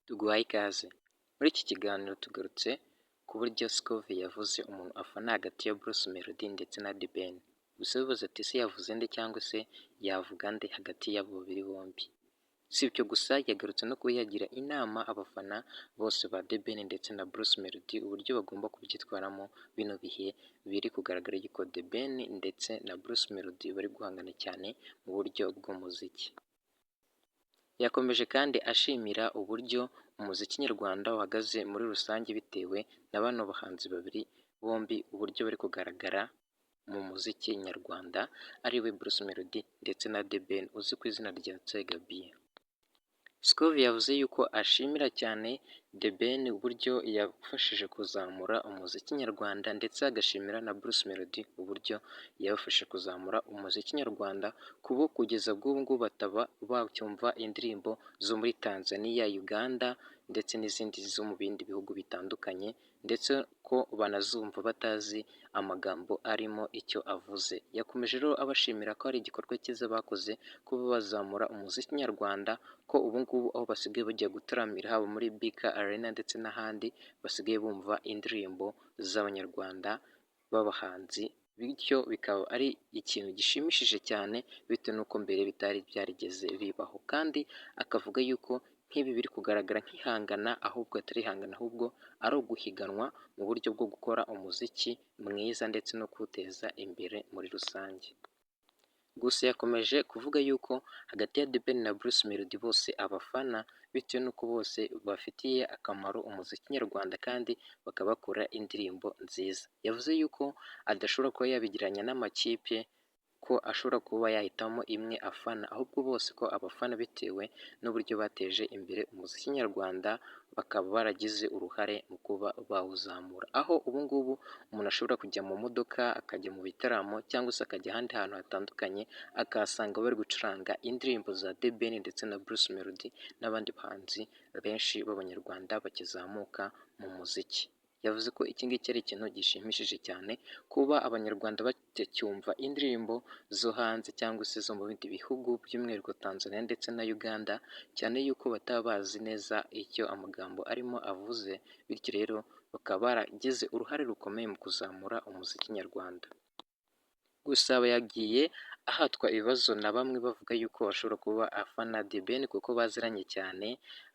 Tuguhaye ikaze. Muri iki kiganiro tugarutse ku buryo Scovia yavuze umuntu afana hagati ya Bruce Melody ndetse na The Ben. Gusa bibaza ati ese yavuze nde cyangwa se yavuga nde hagati y'abo babiri bombi? Si ibyo gusa yagarutse no kuba yagira inama abafana bose ba The Ben ndetse na Bruce Melody uburyo bagomba kubyitwaramo bino bihe biri kugaragara yuko The Ben ndetse na Bruce Melody bari guhangana cyane mu buryo bw'umuziki. Yakomeje kandi ashimira uburyo umuziki nyarwanda uhagaze muri rusange bitewe na bano bahanzi babiri bombi uburyo bari kugaragara mu muziki nyarwanda ariwe Bruce Melody ndetse na The Ben uzwi ku izina rya Tsegabia. Scovia yavuze yuko ashimira cyane The Ben uburyo yafashije kuzamura umuziki nyarwanda ndetse agashimira na Bruce Melody uburyo yabafashe kuzamura umuziki nyarwanda kubo kugeza bw'ubu ngubu bataba bacyumva indirimbo zo muri Tanzania, Uganda ndetse n'izindi zo mu bindi bihugu bitandukanye ndetse ko banazumva batazi amagambo arimo icyo avuze. Yakomeje rero abashimira ko ari igikorwa cyiza bakoze kuba bazamura umuziki nyarwanda ko ubu ngubu aho basigaye bajya gutaramira haba muri BK Arena ndetse n'ahandi basigaye bumva indirimbo z'abanyarwanda b'abahanzi bityo bikaba ari ikintu gishimishije cyane bitewe n'uko mbere bitari byarigeze bibaho kandi akavuga yuko nk'ibi biri kugaragara nk'ihangana ahubwo atari ihangana ahubwo ari uguhiganwa mu buryo bwo gukora umuziki mwiza ndetse no kuwuteza imbere muri rusange. Gusa yakomeje kuvuga yuko hagati ya The Ben na Bruce Melody bose abafana bitewe n'uko bose bafitiye akamaro umuziki nyarwanda kandi bakaba bakora indirimbo nziza. Yavuze yuko adashobora kuba yabigereranya n'amakipe ko ashobora kuba yahitamo imwe afana ahubwo bose ko abafana bitewe n'uburyo bateje imbere umuziki nyarwanda bakaba baragize uruhare mu kuba bawuzamura aho ubu ngubu umuntu ashobora kujya mu modoka akajya mu bitaramo cyangwa se akajya ahandi hantu hatandukanye akahasanga bari gucuranga indirimbo za The Ben ndetse na Bruce Melody n'abandi bahanzi benshi b'abanyarwanda bakizamuka mu muziki. Yavuze ko iki ngiki ari ikintu gishimishije cyane kuba abanyarwanda batacyumva indirimbo zo hanze cyangwa se zo mu bindi bihugu by'umwihariko Tanzania ndetse na Uganda cyane yuko bataba bazi neza icyo amagambo arimo avuze bityo rero bakaba baragize uruhare rukomeye mu kuzamura umuziki nyarwanda. Gusa yagiye ahatwa ibibazo na bamwe bavuga yuko ashobora kuba afana The Ben kuko baziranye cyane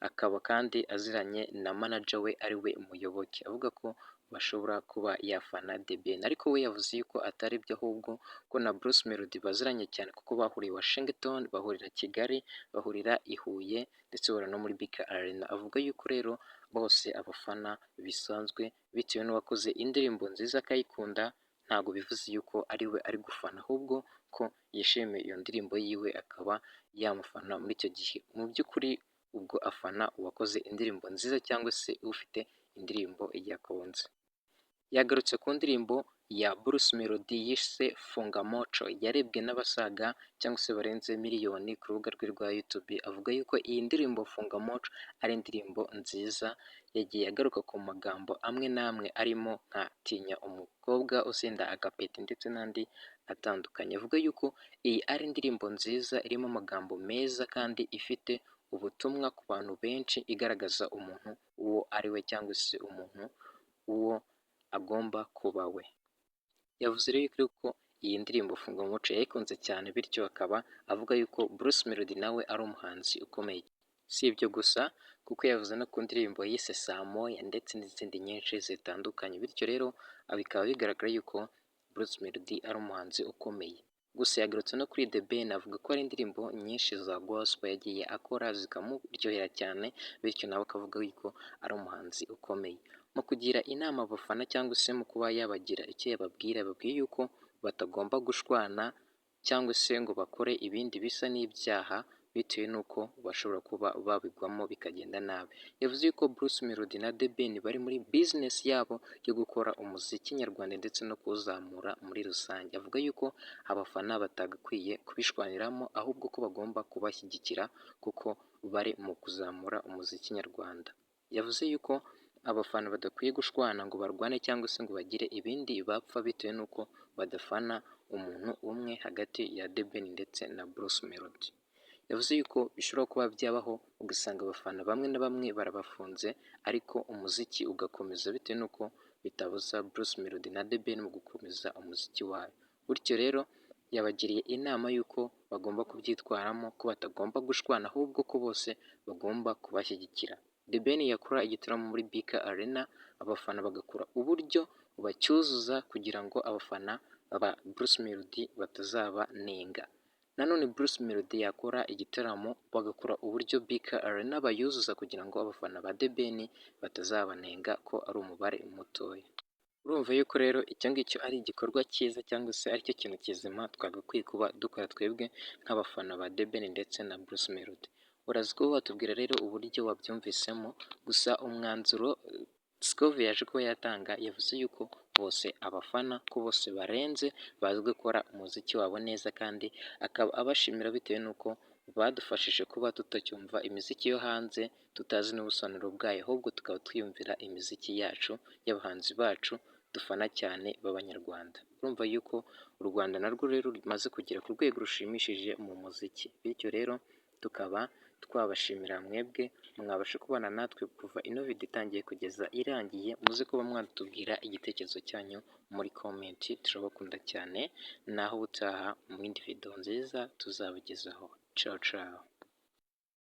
akaba kandi aziranye na manager we ari we Muyoboke avuga ko bashobora kuba yafana The Ben ariko we yavuze yuko atari byo ahubwo ko na Bruce Melody baziranye cyane kuko bahuriye Washington, bahurira Kigali, bahurira i Huye ndetse bahurira no muri BK Arena. Avuga yuko rero bose abafana bisanzwe bitewe n'uwakoze indirimbo nziza akayikunda ntabwo bivuze yuko ari we ari gufana ahubwo ko yishimiye iyo ndirimbo yiwe akaba yamufana muri icyo gihe. Mu by'ukuri ubwo afana uwakoze indirimbo nziza cyangwa se ufite indirimbo yakunze. Yagarutse ku ndirimbo ya Bruce Melody yise Funga Mocho yarebwe n'abasaga cyangwa se barenze miliyoni ku rubuga rwe rwa YouTube avuga yuko iyi ndirimbo Funga Mocho ari indirimbo nziza. Yagiye agaruka ku magambo amwe n'amwe arimo nka tinya umukobwa usenda agapeti ndetse n'andi atandukanye. Avuga yuko iyi ari indirimbo nziza irimo amagambo meza kandi ifite ubutumwa ku bantu benshi igaragaza umuntu uwo ari we cyangwa se umuntu uwo agomba kuba we. Yavuze rero ko iyi ndirimbo Funga Mocho yayikunze cyane bityo akaba avuga yuko Bruce Melody nawe ari umuhanzi ukomeye. Si ibyo gusa kuko yavuze no ku ndirimbo yise Saa Moya ndetse n'izindi nyinshi zitandukanye bityo rero bikaba bigaragara yuko Bruce Melody ari umuhanzi ukomeye. Gusa yagarutse no kuri The Ben avuga ko ari indirimbo nyinshi za gospel yagiye akora zikamuryohera cyane bityo nawe akavuga yuko ari umuhanzi ukomeye. Mu kugira inama abafana cyangwa se mu kuba yabagira icyo yababwira yababwiye yuko batagomba gushwana cyangwa se ngo bakore ibindi bisa n'ibyaha bitewe n'uko bashobora kuba babigwamo bikagenda nabi. Yavuze yuko Bruce Melody na The Ben bari muri business yabo yo gukora umuziki nyarwanda ndetse no kuwuzamura muri rusange. Avuga yuko abafana batagakwiye kubishwaniramo ahubwo ko bagomba kubashyigikira kuko bari mu kuzamura umuziki nyarwanda. Yavuze yuko abafana badakwiye gushwana ngo barwane cyangwa se ngo bagire ibindi bapfa bitewe n'uko badafana umuntu umwe hagati ya The Ben ndetse na Bruce Melody. yavuze yuko bishobora kuba byabaho ugasanga abafana bamwe na bamwe barabafunze ariko umuziki ugakomeza bitewe n'uko bitabuza Bruce Melody na The Ben mu gukomeza umuziki wabo, bityo rero yabagiriye inama y'uko bagomba kubyitwaramo ko batagomba gushwana ahubwo ko bose bagomba kubashyigikira. The Ben yakora igitaramo muri BK Arena abafana bagakora uburyo bacyuzuza kugira ngo abafana ba Bruce Melody batazabanenga. Nanone Bruce Melody yakora igitaramo bagakora uburyo BK Arena bayuzuza kugira ngo abafana ba The Ben batazabanenga ko ari umubare mutoya. Urumva yuko rero icyo ngicyo ari igikorwa cyiza cyangwa se aricyo kintu kizima twagakwiye kuba dukora twebwe nk'abafana ba The Ben ndetse na Bruce Melody. Uraza kuba watubwira rero uburyo wabyumvisemo, gusa umwanzuro Scovia yaje kuba yatanga yavuze yuko bose abafana ko bose barenze bazi gukora umuziki wabo neza kandi akaba abashimira bitewe n'uko badufashije kuba tutacyumva imiziki yo hanze tutazi n'ubusobanuro bwayo ahubwo tukaba twiyumvira imiziki yacu y'abahanzi bacu dufana cyane b'Abanyarwanda. Urumva yuko u Rwanda narwo rero rumaze kugera ku rwego rushimishije mu muziki, bityo rero tukaba twabashimira mwebwe mwabasha kubana natwe kuva ino video itangiye kugeza irangiye, muze kuba mwatubwira igitekerezo cyanyu muri comment, turabakunda cyane naho ubutaha mu yindi video nziza tuzabagezaho. Ciao ciao.